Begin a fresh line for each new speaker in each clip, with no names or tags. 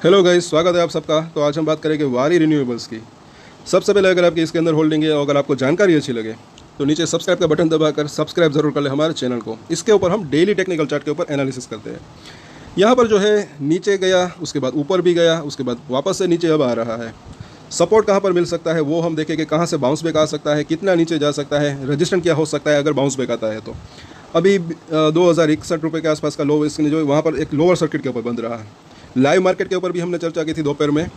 Hello guys, स्वागत है आप सबका। तो आज हम बात करेंगे वारी रिन्यूएबल्स की। सबसे पहले अगर आपकी इसके अंदर होल्डिंग है और अगर आपको जानकारी अच्छी लगे तो नीचे सब्सक्राइब का बटन दबाकर सब्सक्राइब जरूर कर ले हमारे चैनल को। इसके ऊपर हम डेली टेक्निकल चार्ट के ऊपर एनालिसिस करते हैं। यहाँ पर जो है नीचे गया, उसके बाद ऊपर भी गया, उसके बाद वापस से नीचे अब आ रहा है। सपोर्ट कहाँ पर मिल सकता है वो हम देखेंगे, कहाँ से बाउंस बैक आ सकता है, कितना नीचे जा सकता है, रजिस्टेंस क्या हो सकता है अगर बाउंस बैक आता है तो। अभी 2061 रुपये के आसपास का लो इसने जो है वहाँ पर एक लोअर सर्किट के ऊपर बंद रहा है। लाइव मार्केट के ऊपर भी हमने चर्चा की थी दोपहर में।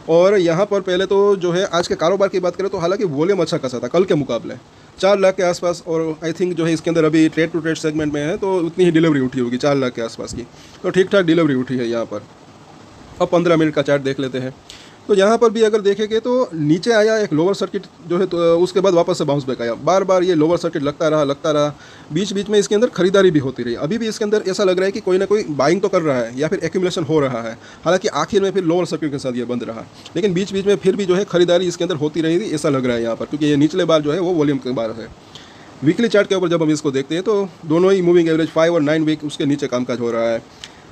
और यहाँ पर पहले तो जो है आज के कारोबार की बात करें तो हालांकि वॉल्यूम अच्छा खासा था कल के मुकाबले, 4 लाख के आसपास। और आई थिंक जो है इसके अंदर अभी ट्रेड टू ट्रेड सेगमेंट में है तो उतनी ही डिलीवरी उठी होगी 4 लाख के आसपास की। तो ठीक ठाक डिलीवरी उठी है यहाँ पर। अब 15 मिनट का चार्ट देख लेते हैं। तो यहाँ पर भी अगर देखेंगे तो नीचे आया एक लोअर सर्किट जो है, तो उसके बाद वापस से बाउंस बैक आया। बार बार ये लोअर सर्किट लगता रहा। बीच बीच में इसके अंदर खरीदारी भी होती रही। अभी भी इसके अंदर ऐसा लग रहा है कि कोई ना कोई बाइंग तो कर रहा है या फिर एक्यूमुलेशन हो रहा है। हालांकि आखिर में फिर लोअर सर्किट के साथ ये बंद रहा, लेकिन बीच बीच में फिर भी जो है खरीदारी इसके अंदर होती रही थी, ऐसा लग रहा है यहाँ पर, क्योंकि ये निचले बार जो है वो वॉल्यूम के बार है। वीकली चार्ट के ऊपर जब हम इसको देखते हैं तो दोनों ही मूविंग एवरेज 5 और 9 वीक उसके नीचे कामकाज हो रहा है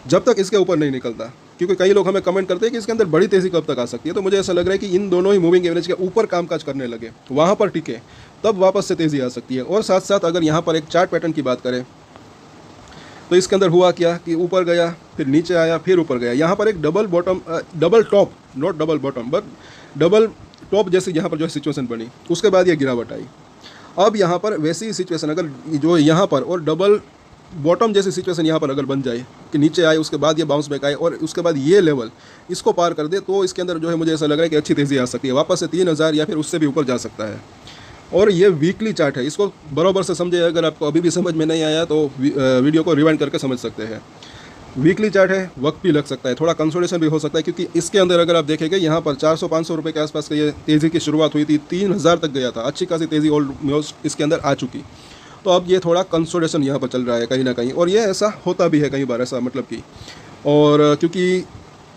जब तक इसके ऊपर नहीं निकलता। क्योंकि कई लोग हमें कमेंट करते हैं कि इसके अंदर बड़ी तेज़ी कब तक आ सकती है, तो मुझे ऐसा लग रहा है कि इन दोनों ही मूविंग एवरेज के ऊपर कामकाज करने लगे, वहाँ पर टिके, तब वापस से तेज़ी आ सकती है। और साथ साथ अगर यहाँ पर एक चार्ट पैटर्न की बात करें तो इसके अंदर हुआ क्या कि ऊपर गया, फिर नीचे आया, फिर ऊपर गया। यहाँ पर एक double bottom, double top, not double bottom but double top जैसी यहाँ पर जो है सिचुएशन बनी, उसके बाद ये गिरावट आई। अब यहाँ पर वैसी ही सिचुएशन अगर जो यहाँ पर और डबल बॉटम जैसी सिचुएशन यहाँ पर अगर बन जाए कि नीचे आए उसके बाद ये बाउंस बैक आए और उसके बाद ये लेवल इसको पार कर दे, तो इसके अंदर जो है मुझे ऐसा लग रहा है कि अच्छी तेज़ी आ सकती है, वापस से 3000 या फिर उससे भी ऊपर जा सकता है। और ये वीकली चार्ट है, इसको बराबर से समझे। अगर आपको अभी भी समझ में नहीं आया तो वीडियो को रिवाइंड करके समझ सकते हैं। वीकली चार्ट है, वक्त भी लग सकता है, थोड़ा कंसोलिडेशन भी हो सकता है, क्योंकि इसके अंदर अगर आप देखेंगे यहाँ पर 400-500 रुपये के आसपास का ये तेज़ी की शुरुआत हुई थी, 3000 तक गया था। अच्छी खासी तेज़ी ऑलमोस्ट इसके अंदर आ चुकी। तो अब ये थोड़ा कंसोलिडेशन यहाँ पर चल रहा है कहीं ना कहीं, और ये ऐसा होता भी है कई बार, ऐसा मतलब कि। और क्योंकि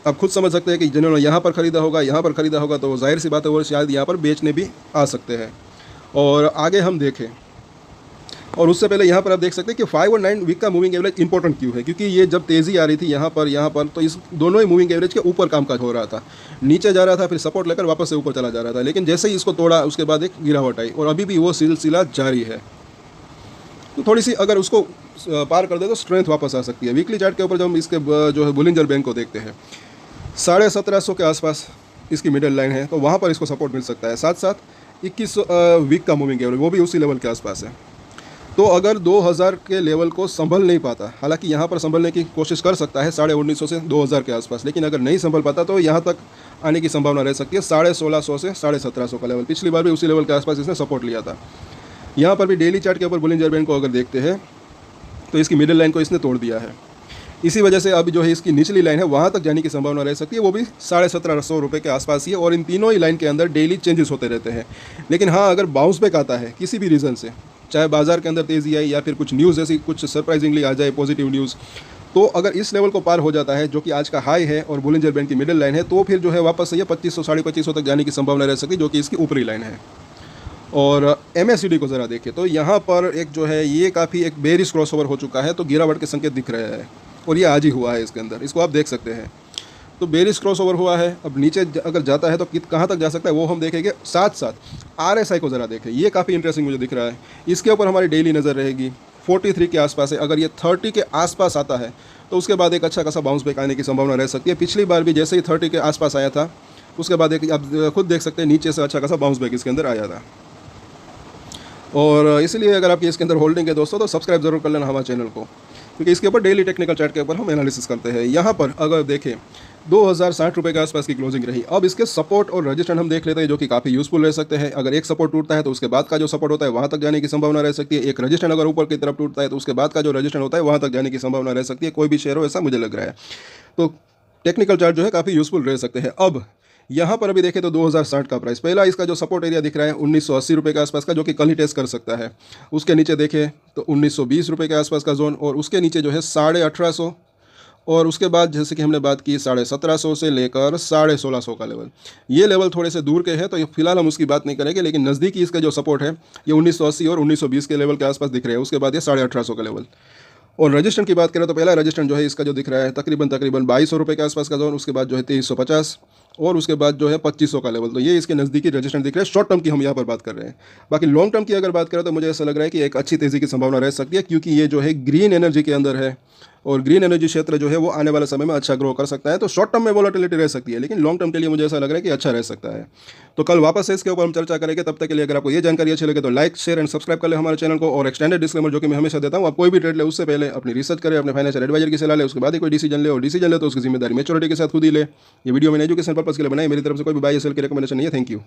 आप खुद समझ सकते हैं कि जिन्होंने यहाँ पर ख़रीदा होगा, यहाँ पर ख़रीदा होगा, तो जाहिर सी बात है वो शायद यहाँ पर बेचने भी आ सकते हैं। और आगे हम देखें, और उससे पहले यहाँ पर आप देख सकते हैं कि 5 और 9 वीक का मूविंग एवरेज इंपॉर्टेंट क्यों है, क्योंकि ये जब तेज़ी आ रही थी यहाँ पर तो इस दोनों ही मूविंग एवरेज के ऊपर कामकाज हो रहा था। नीचे जा रहा था, फिर सपोर्ट लेकर वापस से ऊपर चला जा रहा था, लेकिन जैसे ही इसको तोड़ा उसके बाद एक गिरावट आई और अभी भी वो सिलसिला जारी है। तो थोड़ी सी अगर उसको पार कर दे तो स्ट्रेंथ वापस आ सकती है। वीकली चार्ट के ऊपर जब हम इसके जो है बुलिंजर बैंक को देखते हैं, 1750 के आसपास इसकी मिडिल लाइन है, तो वहाँ पर इसको सपोर्ट मिल सकता है। साथ साथ 2100 वीक का मूविंग एवरेज वो भी उसी लेवल के आसपास है। तो अगर 2000 के लेवल को संभल नहीं पाता, हालांकि यहाँ पर संभलने की कोशिश कर सकता है 1950 से 2000 के आसपास, लेकिन अगर नहीं संभल पाता तो यहाँ तक आने की संभावना रह सकती है 1650 से 1750 का लेवल। पिछली बार भी उसी लेवल के आसपास इसने सपोर्ट लिया था। यहाँ पर भी डेली चार्ट के ऊपर बुलिंजर बैंड को अगर देखते हैं तो इसकी मिडिल लाइन को इसने तोड़ दिया है। इसी वजह से अभी जो है इसकी निचली लाइन है वहाँ तक जाने की संभावना रह सकती है, वो भी 1750 रुपये के आसपास ही है। और इन तीनों ही लाइन के अंदर डेली चेंजेस होते रहते हैं। लेकिन हाँ, अगर बाउंस बैक आता है किसी भी रीज़न से, चाहे बाजार के अंदर तेज़ी आई या फिर कुछ न्यूज़ ऐसी कुछ सरप्राइजिंगली आ जाए, पॉजिटिव न्यूज़, तो अगर इस लेवल को पार हो जाता है जो कि आज का हाई है और बुलिंजर बैंड की मिडिल लाइन है, तो फिर जो है वापस से ये 2500 2550 तक जाने की संभावना रह सकती है, जो कि इसकी ऊपरी लाइन है। और MACD को ज़रा देखें तो यहाँ पर एक जो है ये काफ़ी एक बेरिश क्रॉसओवर हो चुका है, तो गिरावट के संकेत दिख रहे हैं और ये आज ही हुआ है इसके अंदर, इसको आप देख सकते हैं। तो बेरिश क्रॉसओवर हुआ है। अब नीचे अगर जाता है तो कहाँ तक जा सकता है वो हम देखेंगे। साथ साथ RSI को ज़रा देखें, ये काफ़ी इंटरेस्टिंग मुझे दिख रहा है। इसके ऊपर हमारी डेली नज़र रहेगी। 43 के आसपास है। अगर ये 30 के आसपास आता है तो उसके बाद एक अच्छा खासा बाउंस बैक आने की संभावना रह सकती है। पिछली बार भी जैसे ही 30 के आसपास आया था, उसके बाद एक आप खुद देख सकते हैं नीचे से अच्छा खासा बाउंस बैक इसके अंदर आया था। और इसलिए अगर आपकी इसके अंदर होल्डिंग है दोस्तों, तो सब्सक्राइब जरूर कर लेना हमारे चैनल को, क्योंकि इसके ऊपर डेली टेक्निकल चार्ट के ऊपर हम एनालिसिस करते हैं। यहाँ पर अगर देखें 2060 रुपये के आसपास की क्लोजिंग रही। अब इसके सपोर्ट और रजिस्टेंस हम देख लेते हैं, जो कि काफ़ी यूजफुल रह सकते हैं। अगर एक सपोर्ट टूटता है तो उसके बाद का जो सपोर्ट होता है वहाँ तक जाने की संभावना रह सकती है। एक रजिस्टेंस अगर ऊपर की तरफ टूटता है तो उसके बाद का जो रजिस्टेंस होता है वहाँ तक जाने की संभावना रह सकती है। कोई भी शेयर हो, ऐसा मुझे लग रहा है। तो टेक्निकल चार्ट जो है काफ़ी यूजफुल रह सकते हैं। अब यहाँ पर अभी देखें तो 2060 का प्राइस, पहला इसका जो सपोर्ट एरिया दिख रहा है 1980 रुपये के आसपास का, जो कि कल ही टेस्ट कर सकता है। उसके नीचे देखें तो 1920 रुपये के आसपास का जोन, और उसके नीचे जो है 1850, और उसके बाद जैसे कि हमने बात की 1750 से लेकर 1650 का लेवल। ये लेवल थोड़े से दूर के हैं तो फिलहाल हम उसकी बात नहीं करेंगे, लेकिन नज़दीकी इसका जो सपोर्ट है ये 1980 और 1920 के लेवल के आसपास दिख रहे हैं। उसके बाद ये 1850 का लेवल। और रेजिस्टेंट की बात करें तो पहला रेजिस्टेंट जो है इसका जो दिख रहा है तकरीबन 2200 रुपये के आसपास का जोन, उसके बाद जो है 2350 और उसके बाद जो है 2500 का लेवल। तो ये इसके नज़दीकी रेजिस्टेंट दिख रहे हैं। शॉर्ट टर्म की हम यहाँ पर बात कर रहे हैं। बाकी लॉन्ग टर्म की अगर बात करें तो मुझे ऐसा लग रहा है कि एक अच्छी तेज़ी की संभावना रह सकती है, क्योंकि ये जो है ग्रीन एनर्जी के अंदर है और ग्रीन एनर्जी क्षेत्र जो है वो आने वाले समय में अच्छा ग्रो कर सकता है। तो शॉर्ट टर्म में वॉलेटिलिटी रह सकती है, लेकिन लॉन्ग टर्म के लिए मुझे ऐसा लग रहा है कि अच्छा रह सकता है। तो कल वापस से इसके ऊपर हम चर्चा करेंगे। तब तक के लिए अगर आपको ये जानकारी अच्छी लगे तो लाइक, शेयर एंड सब्सक्राइब कर ले हमारे चैनल को। और एक्सटेंडेड डिस्क्लेमर जो कि मैं हमेशा देता हूँ, आप कोई भी ट्रेड ले उससे पहले अपनी रिसर्च करें, अपने फाइनेंशियल एडवाइजर की सलाह ले, उसके बाद ही कोई डिसीजन ले। और डिसीजन ले तो उसकी जिम्मेदारी मैच्योरिटी के साथ खुद ही ले। ये वीडियो मैंने एजुकेशन पर्पस के लिए बनाई, मेरी तरफ से कोई भी बाय या सेल की रिकमेंडेशन नहीं है। Thank you.